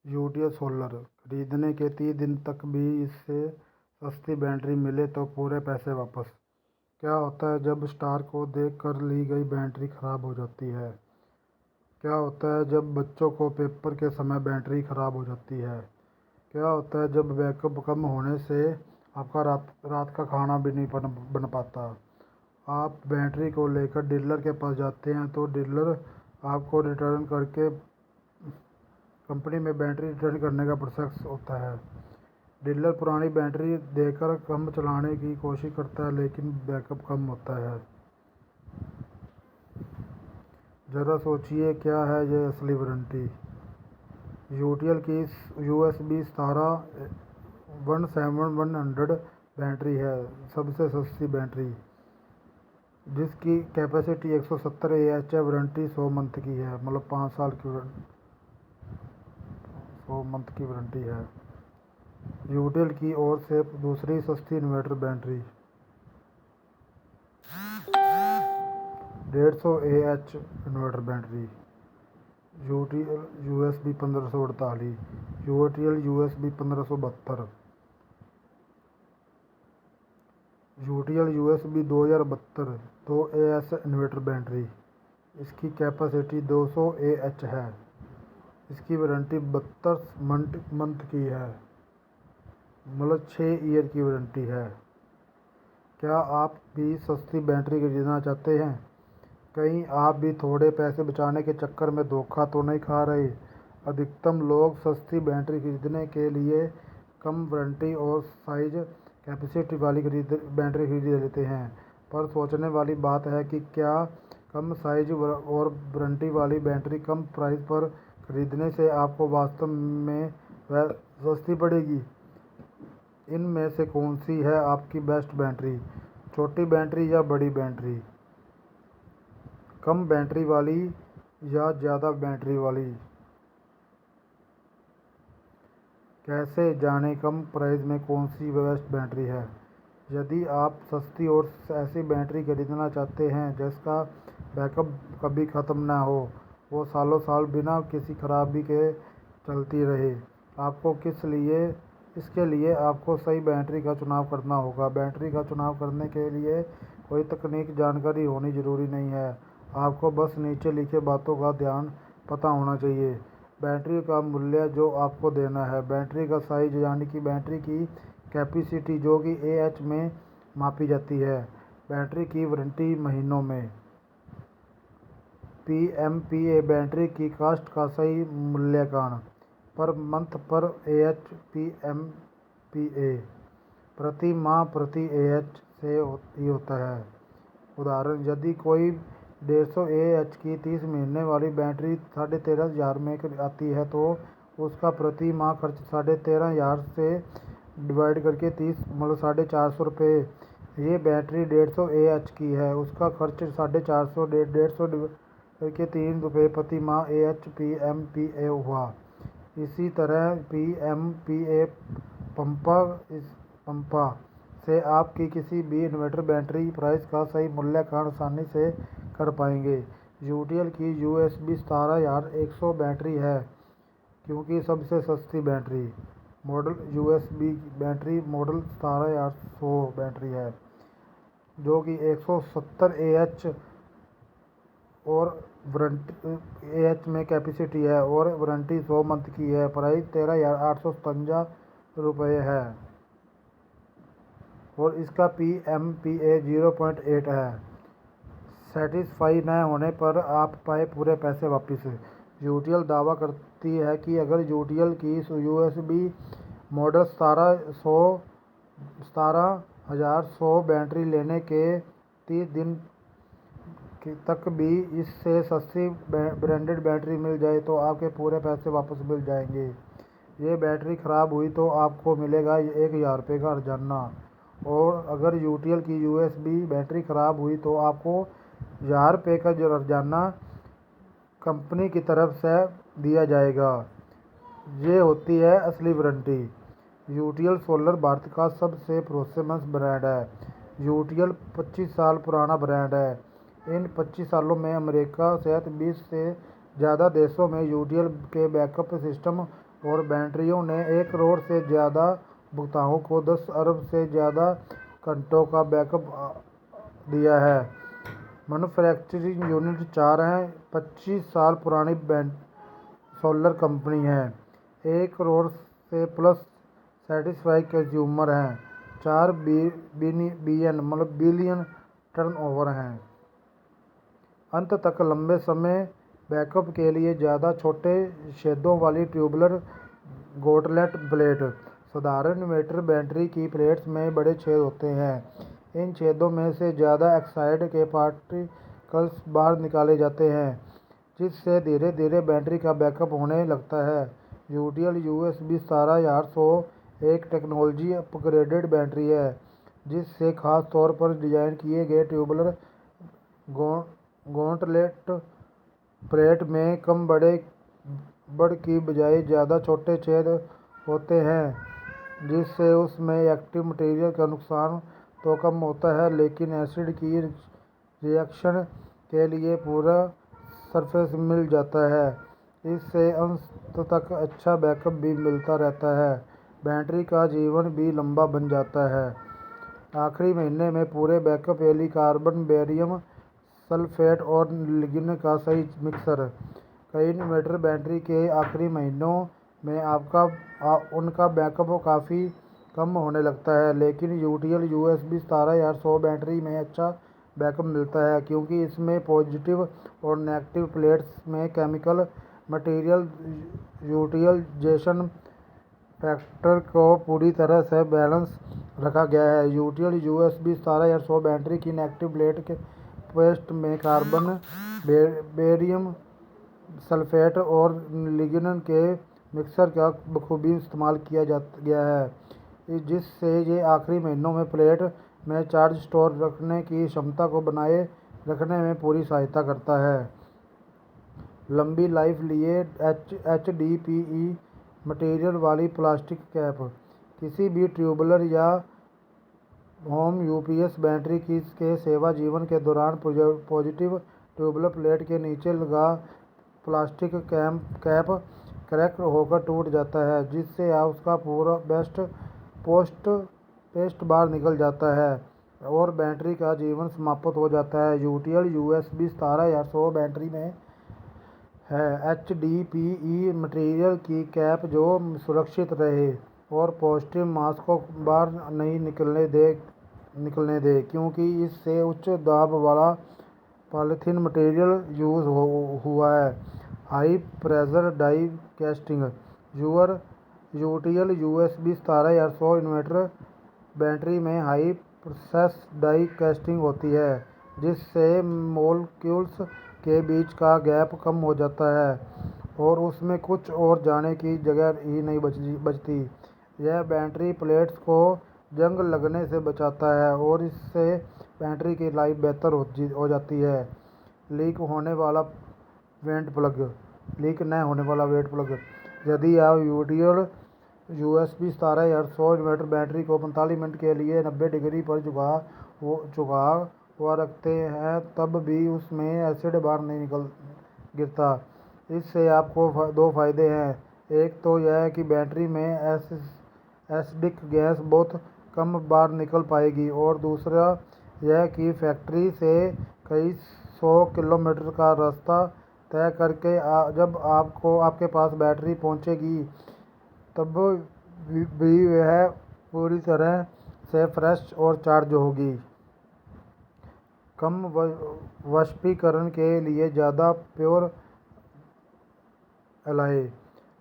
UTL solar खरीदने के 30 दिन तक भी इससे सस्ती बैटरी मिले तो पूरे पैसे वापस। क्या होता है जब स्टार को देख कर ली गई बैटरी खराब हो जाती है? क्या होता है जब बच्चों को पेपर के समय बैटरी खराब हो जाती है? क्या होता है जब बैकअप कम होने से आपका रात का खाना भी नहीं बन पाता? आप बैटरी को लेकर डीलर के पास जाते हैं तो डीलर आपको रिटर्न करके कंपनी में बैटरी रिटर्न करने का प्रोसेस होता है। डीलर पुरानी बैटरी देकर कम चलाने की कोशिश करता है लेकिन बैकअप कम होता है। ज़रा सोचिए, क्या है ये असली वारंटी? यूटीएल की USB 17-100 बैटरी है, सबसे सस्ती बैटरी, जिसकी कैपेसिटी 170 AH है। वारंटी 100 मंथ की है, मतलब 5 साल की 100 मंथ की वारंटी है। यूटीएल की ओर से दूसरी सस्ती inverter battery 150 AH inverter battery, UTL USB 1548, UTL USB 1572, UTL USB 2072 2 AH inverter battery, इसकी कैपेसिटी 200 AH है। इसकी वारंटी 32 मंथ की है, मतलब 6 ईयर की वारंटी है। क्या आप भी सस्ती बैटरी खरीदना चाहते हैं? कहीं आप भी थोड़े पैसे बचाने के चक्कर में धोखा तो नहीं खा रहे? अधिकतम लोग सस्ती बैटरी खरीदने के लिए कम वारंटी और साइज कैपेसिटी वाली बैटरी खरीद लेते हैं, पर सोचने वाली बात है कि क्या कम साइज और वारंटी वाली बैटरी कम प्राइस पर खरीदने से आपको वास्तव में वह सस्ती पड़ेगी? इनमें से कौन सी है आपकी बेस्ट बैटरी? छोटी बैटरी या बड़ी बैटरी? कम बैटरी वाली या ज़्यादा बैटरी वाली? कैसे जानें कम प्राइस में कौन सी बेस्ट बैटरी है? यदि आप सस्ती और ऐसी बैटरी खरीदना चाहते हैं जिसका बैकअप कभी ख़त्म ना हो, वो सालों साल बिना किसी खराबी के चलती रहे, इसके लिए आपको सही बैटरी का चुनाव करना होगा। बैटरी का चुनाव करने के लिए कोई तकनीक जानकारी होनी ज़रूरी नहीं है, आपको बस नीचे लिखे बातों का ध्यान पता होना चाहिए। बैटरी का मूल्य जो आपको देना है, बैटरी का साइज यानी कि बैटरी की कैपेसिटी जो कि AH में मापी जाती है, बैटरी की वारंटी महीनों में, PMPA बैटरी की कास्ट का सही मूल्यांकन, पर मंथ पर AH PMPA प्रति माह प्रति AH से ही होता है। उदाहरण, यदि कोई 150 AH की 30 महीने वाली बैटरी 13,500 में आती है तो उसका प्रति माह खर्च 13,500 से डिवाइड करके 30 मतलब 450 रुपये। ये बैटरी 150 AH की है, उसका खर्च 450, 150 करके 3 रुपये प्रति माह AH PMPA हुआ। इसी तरह PMPA पंपा से आपकी किसी भी इन्वर्टर बैटरी प्राइस का सही मूल्यांकन आसानी से कर पाएंगे। यूटीएल की USB 17,100 बैटरी है, क्योंकि सबसे सस्ती battery model USB battery model 17,100 battery है, जो कि 170 AH और AH में कैपेसिटी है और वारंटी 100 मंथ की है। प्राइस 13,857 रुपये है और इसका PMPA 0.8 है। सेटिस्फाई न होने पर आप पाए पूरे पैसे वापस। यूटीएल दावा करती है कि अगर यूटीएल की USB मॉडल 17,100 बैटरी लेने के 30 दिन तक भी इससे सस्ती ब्रांडेड बैटरी मिल जाए तो आपके पूरे पैसे वापस मिल जाएंगे। ये बैटरी ख़राब हुई तो आपको मिलेगा 1,000 रुपये का हर्जाना, और अगर यूटीएल की USB बैटरी ख़राब हुई तो आपको 1,000 रुपये का हर्जाना कंपनी की तरफ से दिया जाएगा। ये होती है असली वारंटी। यूटीएल सोलर भारत का सबसे भरोसेमंद ब्रांड है। यूटीएल 25 साल पुराना ब्रांड है। इन 25 सालों में अमेरिका सहित 20 से ज़्यादा देशों में यूटीएल के बैकअप सिस्टम और बैटरियों ने 1 करोड़ से ज़्यादा उपभोक्ताओं को 10 अरब से ज़्यादा घंटों का बैकअप दिया है। मैन्युफैक्चरिंग यूनिट 4 है। 25 साल पुरानी सोलर कंपनी है। 1 करोड़ से प्लस सेटिस्फाइड कंज्यूमर हैं। 4 बिलियन टर्नओवर है। अंत तक लंबे समय बैकअप के लिए ज़्यादा छोटे छेदों वाली ट्यूबुलर गॉटलेट प्लेट। साधारण इन्वर्टर बैटरी की प्लेट्स में बड़े छेद होते हैं। इन छेदों में से ज़्यादा ऑक्साइड के पार्टिकल्स बाहर निकाले जाते हैं, जिससे धीरे धीरे बैटरी का बैकअप होने लगता है। यूटीएल USB 17100 एक टेक्नोलॉजी अपग्रेडेड बैटरी है, जिससे खास तौर पर डिज़ाइन किए गए ट्यूबुलर गॉटलेट प्लेट में कम बड़ की बजाय ज़्यादा छोटे छेद होते हैं, जिससे उसमें एक्टिव मटेरियल का नुकसान तो कम होता है, लेकिन एसिड की रिएक्शन के लिए पूरा सरफेस मिल जाता है। इससे अंत तक अच्छा बैकअप भी मिलता रहता है। बैटरी का जीवन भी लंबा बन जाता है। आखिरी महीने में पूरे बैकअप लिए कार्बन, बेरियम सल्फेट और लिग्निन का सही मिक्सर। कई इन्वर्टर बैटरी के आखिरी महीनों में उनका बैकअप काफ़ी कम होने लगता है, लेकिन यूटीएल USB 17100 बैटरी में अच्छा बैकअप मिलता है, क्योंकि इसमें पॉजिटिव और नेगेटिव प्लेट्स में केमिकल मटेरियल यूटिलाइजेशन फैक्टर को पूरी तरह से बैलेंस रखा गया है। यूटीएल USB 17100 बैटरी की नेगेटिव प्लेट के पेस्ट में कार्बन, बेरियम सल्फेट और लिग्निन के मिक्सर का बखूबी इस्तेमाल किया गया है, जिससे ये आखिरी महीनों में प्लेट में चार्ज स्टोर रखने की क्षमता को बनाए रखने में पूरी सहायता करता है। लंबी लाइफ लिए HDPE मटेरियल वाली प्लास्टिक कैप। किसी भी ट्यूबुलर या होम UPS बैटरी के सेवा जीवन के दौरान पॉजिटिव ट्यूबुलर प्लेट के नीचे लगा प्लास्टिक कैप क्रैक होकर टूट जाता है, जिससे उसका पूरा पेस्ट बाहर निकल जाता है और बैटरी का जीवन समाप्त हो जाता है। यूटीएल USB 17100 बैटरी में है HDPE मटेरियल की कैप जो सुरक्षित रहे और पॉजिटिव मास को बाहर नहीं निकलने दे, क्योंकि इससे उच्च दाब वाला पॉलीथीन मटेरियल यूज हुआ है। High pressure die casting. UTL USB 17100 inverter battery में हाई प्रेशर डाई कास्टिंग होती है, जिससे मॉलिक्यूल्स के बीच का गैप कम हो जाता है और उसमें कुछ और जाने की जगह ही नहीं बचती। यह बैटरी प्लेट्स को जंग लगने से बचाता है और इससे बैटरी की लाइफ बेहतर हो जाती है। लीक न होने वाला वेट प्लग। यदि आप यूटीएल USB 17100 इन्वर्टर बैटरी को 45 मिनट के लिए 90 डिग्री पर झुका हुआ रखते हैं, तब भी उसमें एसिड बाहर नहीं गिरता। इससे आपको 2 फायदे हैं। एक तो यह कि बैटरी में एसिडिक गैस बहुत कम बाहर निकल पाएगी, और दूसरा यह कि फैक्ट्री से कई 100 किलोमीटर का रास्ता तय करके जब आपके पास बैटरी पहुंचेगी, तब भी वह पूरी तरह से फ्रेश और चार्ज होगी। कम वाष्पीकरण के लिए ज़्यादा प्योर एलॉय।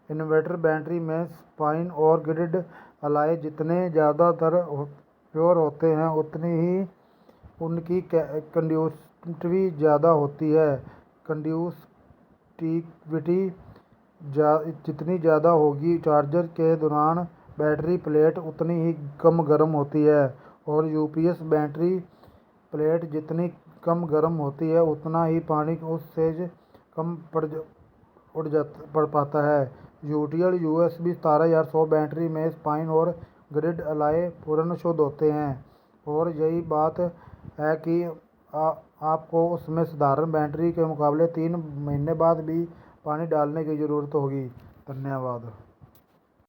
इन्वर्टर बैटरी में स्पाइन और ग्रिड एलॉय जितने ज़्यादातर प्योर होते हैं, उतनी ही उनकी कंडक्टिविटी ज़्यादा होती है। कंडक्टिविटी जितनी ज़्यादा होगी, चार्जर के दौरान बैटरी प्लेट उतनी ही कम गर्म होती है, और UPS बैटरी प्लेट जितनी कम गर्म होती है, उतना ही पानी उससे कम पड़ पाता है। यूटीएल USB 17100 बैटरी में स्पाइन और ग्रिड एलॉय पूर्ण शुद्ध होते हैं, और यही बात है कि आपको उसमें साधारण बैटरी के मुकाबले 3 महीने बाद भी पानी डालने की ज़रूरत होगी। धन्यवाद।